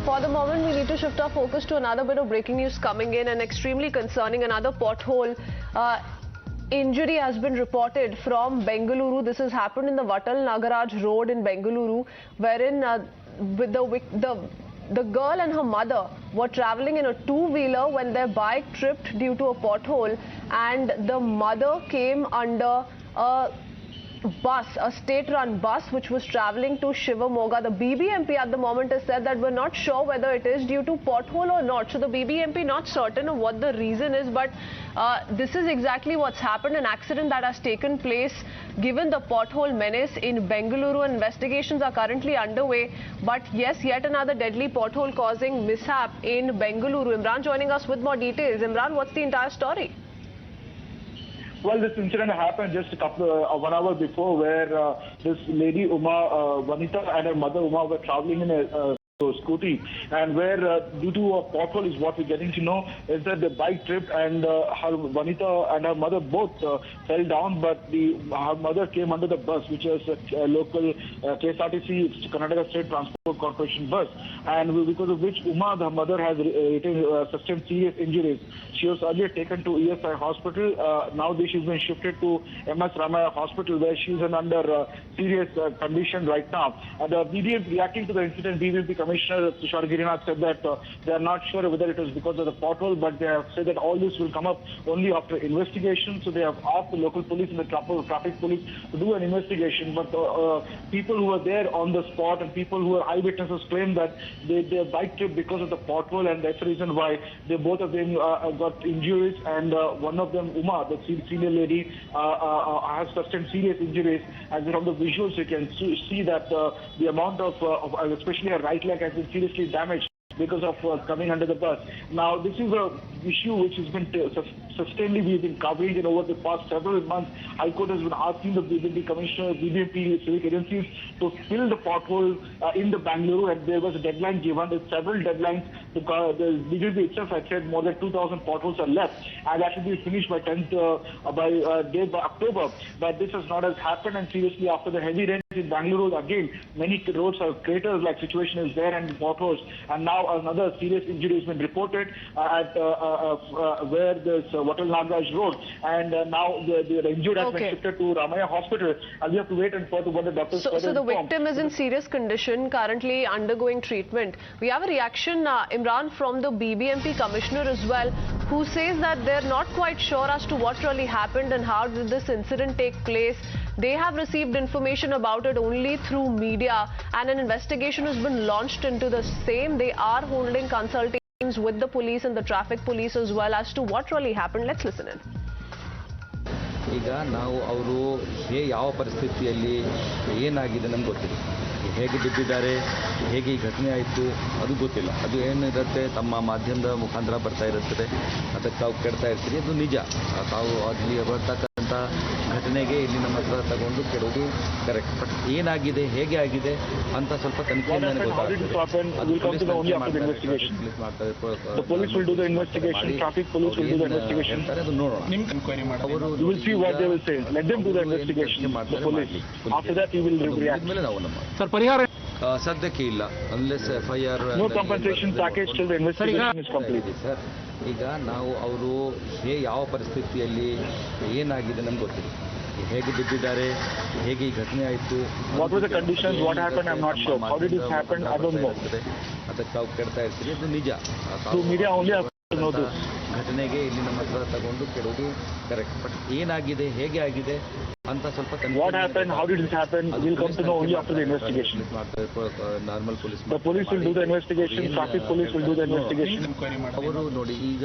For the moment, we need to shift our focus to another bit of breaking news coming in, and extremely concerning. Another pothole injury has been reported from Bengaluru. This has happened in the Vatal Nagaraj road in Bengaluru, wherein the girl and her mother were traveling in a two-wheeler when their bike tripped due to a pothole, and the mother came under a bus, a state-run bus, which was traveling to Shivamoga. The BBMP at the moment has said that we're not sure whether it is due to pothole or not. So the BBMP not certain of what the reason is, but this is exactly what's happened, an accident that has taken place given the pothole menace in Bengaluru. Investigations are currently underway, but yes, yet another deadly pothole causing mishap in Bengaluru. Imran joining us with more details. Imran, what's the entire story? Well, this incident happened just a 1 hour before, where this lady Uma, Vanita, and her mother Uma were traveling in a scooty, and where due to a pothole is what we're getting to know is that the bike tripped, and her Vanita and her mother both fell down, but her mother came under the bus, which is a local KSRTC Karnataka State Transport Corporation bus, and because of which Uma, the mother, has sustained serious injuries. She was earlier taken to ESI hospital. Now she's been shifted to MS Ramaya hospital, where she's under serious condition right now. And BBMP, reacting to the incident, BBMP Commissioner Tushar Girinath said that they are not sure whether it was because of the pothole, but they have said that all this will come up only after investigation. So they have asked the local police and the traffic police to do an investigation. But people who were there on the spot and people who are eyewitnesses claim that their bike tripped because of the pothole, and that's the reason why both of them got injuries, and one of them, Uma, the senior lady, has sustained serious injuries. And from the visuals, you can see that the amount of especially her right leg has been seriously damaged because of coming under the bus. Now, this is an issue which has been sustainably we've been covering it over the past several months. High Court has been asking the BBMP Commissioner, BBMP civic agencies to fill the pothole in the Bengaluru, and there was a deadline given. There's several deadlines. The BBMP itself had said more than 2,000 potholes are left, and that should be finished by by October. But this has not happened, and seriously, after the heavy rain in Bengaluru, again, many roads are craters like situation is there, and potholes, and now another serious injury has been reported at where there's Vatal Nagaraj road, and now the injured has been shifted to Ramaya hospital, and we have to wait and for what the doctors. So the victim is in serious condition, currently undergoing treatment. We have a reaction, Imran, from the BBMP Commissioner as well, who says that they're not quite sure as to what really happened and how did this incident take place. They have received information about it only through media, and an investigation has been launched into the same. They are holding consultations with the police and the traffic police as well as to what really happened. Let's listen in. ಈಗ ನಾವು ಅವರು ಯಾವ ಪರಿಸ್ಥಿತಿಯಲ್ಲಿ ಏನಾಗಿದೆ ನಮ್ಗೆ ಗೊತ್ತಿಲ್ಲ, ಹೇಗೆ ಬಿದ್ದಿದ್ದಾರೆ, ಹೇಗೆ ಈ ಘಟನೆ ಆಯಿತು ಅದು ಗೊತ್ತಿಲ್ಲ. ಅದು ಏನಿರುತ್ತೆ ತಮ್ಮ ಮಾಧ್ಯಮದ ಮುಖಾಂತರ ಬರ್ತಾ ಇರುತ್ತದೆ, ಅದಕ್ಕೆ ತಾವು ಕೆಡ್ತಾ ಇರ್ತೀರಿ, ಅದು ನಿಜ. ತಾವು ಅಲ್ಲಿ ಬರ್ತಕ್ಕಂಥ ಘಟನೆಗೆ ಇಲ್ಲಿ ನಮ್ಮ ಹತ್ರ ತಗೊಂಡು ಕೆಡೋದು ಕರೆಕ್ಟ್. ಬಟ್ ಏನಾಗಿದೆ, ಹೇಗೆ ಆಗಿದೆ ಅಂತ ಸ್ವಲ್ಪ ತನಿಖೆಯಿಂದ ಹೇಳ್ತಾರೆ, ಅದು ನೋಡೋಣ. ಮೇಲೆ ನಾವು ನಮ್ಮ ಪರಿಹಾರ ಸದ್ಯಕ್ಕೆ ಇಲ್ಲ, ಅನ್ಲೆಸ್ FIR. ಸರ್, ಈಗ ನಾವು ಅವರು ಯಾವ ಪರಿಸ್ಥಿತಿಯಲ್ಲಿ ಏನಾಗಿದೆ ನಮ್ಗೆ ಗೊತ್ತಿಲ್ಲ, ಹೇಗೆ ಬಿದ್ದಿದ್ದಾರೆ, ಹೇಗೆ ಈ ಘಟನೆ ಆಯಿತು, ಅದಕ್ಕೆ ತಾವು ಕೆಡ್ತಾ ಇರ್ತೀರಿ, ಅದು ನಿಜ. ಘಟನೆಗೆ ಇಲ್ಲಿ ನಮ್ಮ ಹತ್ರ ತಗೊಂಡು ಕೆಡೋದು ಕರೆಕ್ಟ್. ಬಟ್ ಏನಾಗಿದೆ, ಹೇಗೆ ಆಗಿದೆ ಅಂತ ಸ್ವಲ್ಪ ನಾರ್ಮಲ್ ಅವರು ನೋಡಿ, ಈಗ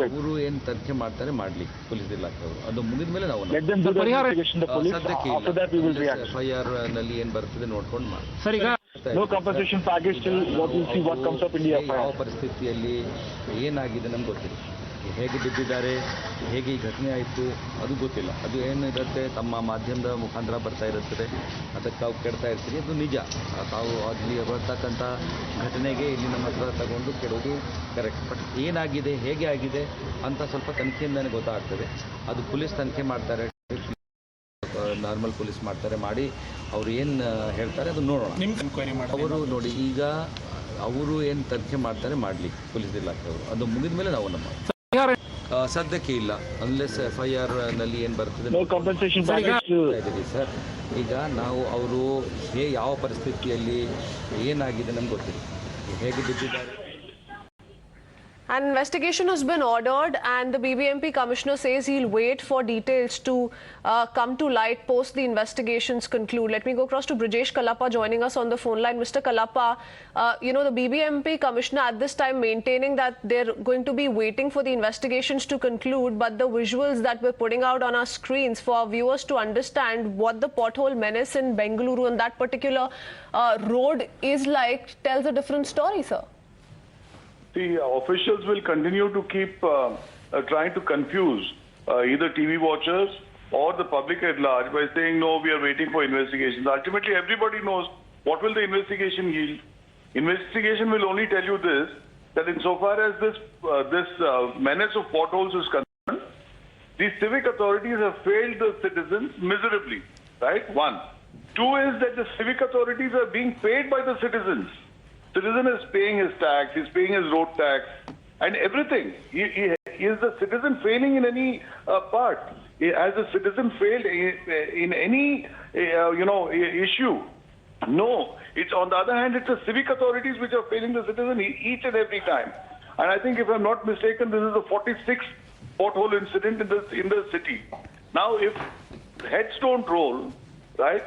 ಅವರು ಏನ್ ತನಿಖೆ ಮಾಡ್ತಾರೆ ಮಾಡ್ಲಿ, ಪೊಲೀಸ್ ಇಲಾಖೆಯವರು. ಅದು ಮುಗಿದ ಮೇಲೆ ನಾವು ಸದ್ಯಕ್ಕೆ FIR ನಲ್ಲಿ ಏನ್ ಬರ್ತದೆ ನೋಡ್ಕೊಂಡು ಮಾಡಿ. No compensation package till we'll see what comes up in the FIR. ಯಾವ ಪರಿಸ್ಥಿತಿಯಲ್ಲಿ ಏನಾಗಿದೆ ನಮ್ಗೆ ಗೊತ್ತಿಲ್ಲ, ಹೇಗೆ ಬಿದ್ದಿದ್ದಾರೆ, ಹೇಗೆ ಈ ಘಟನೆ ಆಯಿತು ಅದು ಗೊತ್ತಿಲ್ಲ. ಅದು ಏನಿರುತ್ತೆ ತಮ್ಮ ಮಾಧ್ಯಮದ ಮುಖಾಂತರ ಬರ್ತಾ ಇರುತ್ತದೆ, ಅದಕ್ಕೆ ತಾವು ಕೆಡ್ತಾ ಇರ್ತೀರಿ, ಅದು ನಿಜ. ತಾವು ಅಲ್ಲಿ ಬರ್ತಕ್ಕಂಥ ಘಟನೆಗೆ ಇಲ್ಲಿ ನಮ್ಮ ಹತ್ರ ತಗೊಂಡು ಕೆಡೋದು ಕರೆಕ್ಟ್. ಬಟ್ ಏನಾಗಿದೆ, ಹೇಗೆ ಆಗಿದೆ ಅಂತ ಸ್ವಲ್ಪ ತನಿಖೆಯಿಂದನೇ ಗೊತ್ತಾಗ್ತದೆ. ಅದು ಪೊಲೀಸ್ ತನಿಖೆ ಮಾಡ್ತಾರೆ, ನಾರ್ಮಲ್ ಪೊಲೀಸ್ ಮಾಡ್ತಾರೆ, ಮಾಡಿ ಅವ್ರು ಏನು ಹೇಳ್ತಾರೆ ಅದು ನೋಡೋಣ. ಅವರು ನೋಡಿ, ಈಗ ಅವರು ಏನು ತನಿಖೆ ಮಾಡ್ತಾರೆ ಮಾಡಲಿ ಪೊಲೀಸ್ ಇಲಾಖೆಯವರು. ಅದು ಮುಗಿದ ಮೇಲೆ ನಾವು ನಮ್ಮ ಸದ್ಯಕ್ಕೆ ಇಲ್ಲ, ಅನ್ಲೆಸ್ FIR ನಲ್ಲಿ ಏನು ಬರ್ತದೆ ಇದ್ದೀವಿ ಸರ್. ಈಗ ನಾವು ಅವರು ಯಾವ ಪರಿಸ್ಥಿತಿಯಲ್ಲಿ ಏನಾಗಿದೆ ನಮ್ಗೆ ಗೊತ್ತಿಲ್ಲ, ಹೇಗೆ ಬಿದ್ದಿದ್ದಾರೆ. An investigation has been ordered and the BBMP commissioner says he'll wait for details to come to light post the investigations conclude. Let me go across to Brijesh Kalappa joining us on the phone line. Mr. Kalappa, the BBMP commissioner at this time maintaining that they're going to be waiting for the investigations to conclude, but the visuals that we're putting out on our screens for our viewers to understand what the pothole menace in Bengaluru and that particular road is like tells a different story, sir. The officials will continue to keep trying to confuse either TV watchers or the public at large by saying, no, we are waiting for investigations. Ultimately, everybody knows what will the investigation yield. Investigation will only tell you this, that insofar as this menace of potholes is concerned, the civic authorities have failed the citizens miserably, right? One. Two is that the civic authorities are being paid by the citizens. Citizen is paying his tax, he's paying his road tax, and everything. Is the citizen failing in any part? Has the citizen failed in any issue? No. It's on the other hand, it's the civic authorities which are failing the citizen each and every time. And I think, if I'm not mistaken, this is the 46th pothole incident in the city. Now, if heads don't roll, right?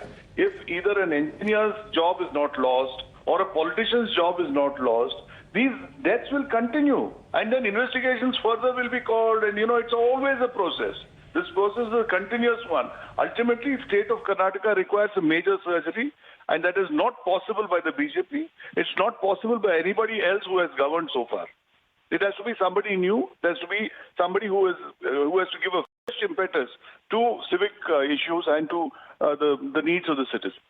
If either an engineer's job is not lost, or a politician's job is not lost, these deaths will continue. And then investigations further will be called, and it's always a process. This process is a continuous one. Ultimately, the state of Karnataka requires a major surgery, and that is not possible by the BJP. It's not possible by anybody else who has governed so far. It has to be somebody new. There has to be somebody who has to give a fresh impetus to civic issues and to the needs of the citizens.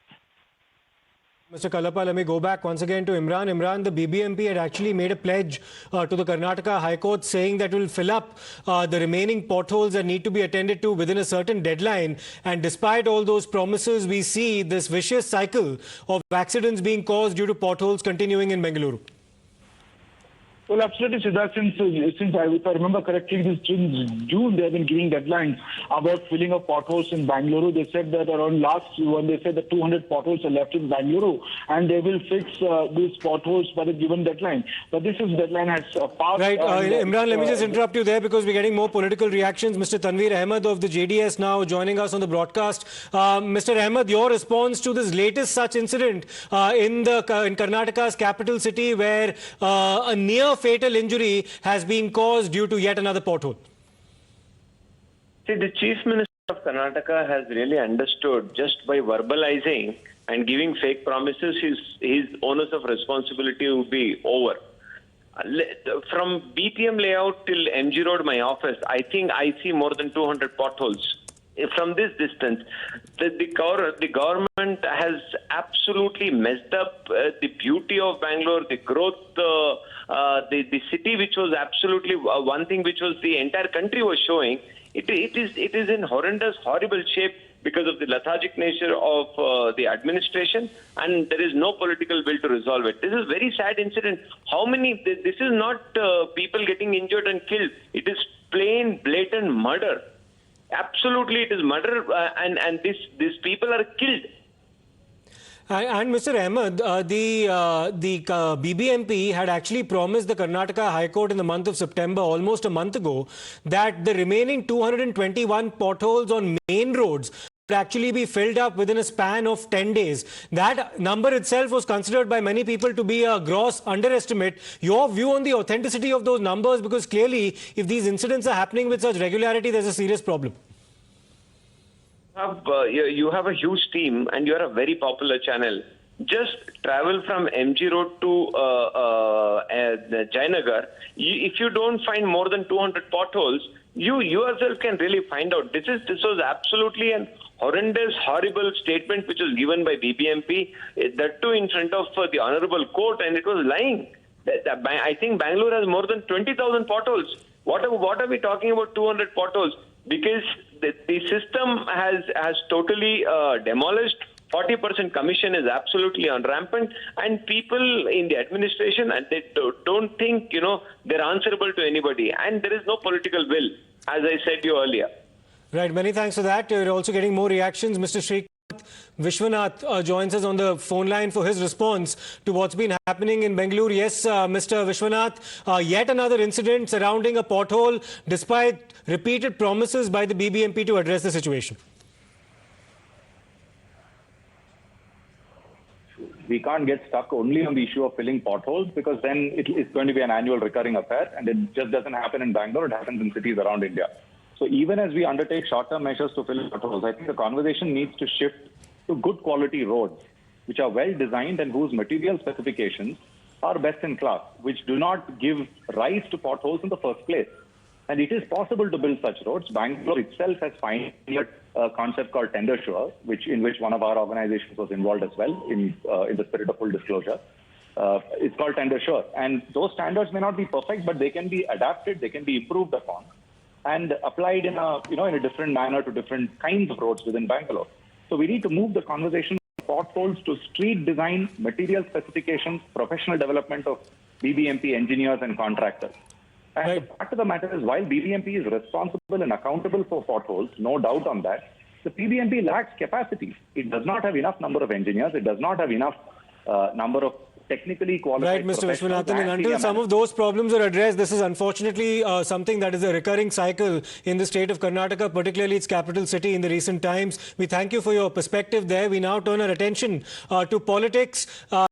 Mr. Kalappa, let me go back once again to Imran. Imran, the BBMP had actually made a pledge to the Karnataka High Court saying that it will fill up the remaining potholes that need to be attended to within a certain deadline. And despite all those promises, we see this vicious cycle of accidents being caused due to potholes continuing in Bengaluru. Well, absolutely, Siddharth. Since if I remember correctly, since June, they have been giving deadlines about filling of potholes in Bengaluru. They said that around last when they said that 200 potholes are left in Bengaluru, and they will fix these potholes by the given dedeadline. But this deadline has passed. Right, Imran, let me just interrupt you there because we're getting more political reactions. Mr. Tanveer Ahmad of the JDS now joining us on the broadcast. Mr. Ahmad, your response to this latest such incident in Karnataka's capital city, where a near fatal injury has been caused due to yet another pothole. See, the Chief Minister of Karnataka has really understood just by verbalizing and giving fake promises, his onus of responsibility will be over. From BTM layout till MG Road, my office, I think I see more than 200 potholes. From this distance, the government has absolutely messed up the beauty of Bangalore, the growth, the city, which was absolutely one thing which was the entire country was showing. It is in horrendous, horrible shape because of the lethargic nature of the administration, and there is no political will to resolve it. This is a very sad incident. This is not people getting injured and killed. It is plain, blatant murder. Absolutely, it is murder, and these people are killed. And Mr. Ahmad, the BBMP had actually promised the Karnataka High Court in the month of September, almost a month ago, that the remaining 221 potholes on main roads would actually be filled up within a span of 10 days. That number itself was considered by many people to be a gross underestimate. Your view on the authenticity of those numbers, because clearly if these incidents are happening with such regularity, there's a serious problem. You have a huge team and you are a very popular channel. Just travel from MG Road to Jayanagar. If you don't find more than 200 potholes, you yourself can really find out. This was absolutely an horrendous, horrible statement which was given by BBMP, that too in front of the Honorable Court, and it was lying. I think Bangalore has more than 20,000 potholes. What are we talking about 200 potholes? Because the system has totally demolished 40% commission is absolutely on rampant, and people in the administration, and they don't think, they're answerable to anybody, and there is no political will, as I said to you earlier. Right, many thanks for that. You're also getting more reactions. Mr. Vishwanath joins us on the phone line for his response to what's been happening in Bengaluru. Yes, Mr. Vishwanath, yet another incident surrounding a pothole despite repeated promises by the BBMP to address the situation. We can't get stuck only on the issue of filling potholes, because then it's going to be an annual recurring affair, and it just doesn't happen in Bangalore, it happens in cities around India. So even as we undertake short-term measures to fill potholes, I think the conversation needs to shift to good quality roads, which are well designed and whose material specifications are best in class, which do not give rise to potholes in the first place. And it is possible to build such roads. Bangalore itself has pioneered a concept called tender sure, in which one of our organizations was involved as well, in the spirit of full disclosure. It's called tender sure, and those standards may not be perfect, but they can be adapted, they can be improved upon, and applied in a different manner to different kinds of roads within Bangalore. So we need to move the conversation from potholes to street design, material specifications, professional development of BBMP engineers and contractors. And the fact of the matter is, while BBMP is responsible and accountable for potholes, no doubt on that, the BBMP lacks capacity. It does not have enough number of engineers. It does not have enough number of technically qualified Right, Mr. Vishwanathan, and until some of those problems are addressed, this is unfortunately something that is a recurring cycle in the state of Karnataka, particularly its capital city in the recent times. We thank you for your perspective there. We now turn our attention to politics.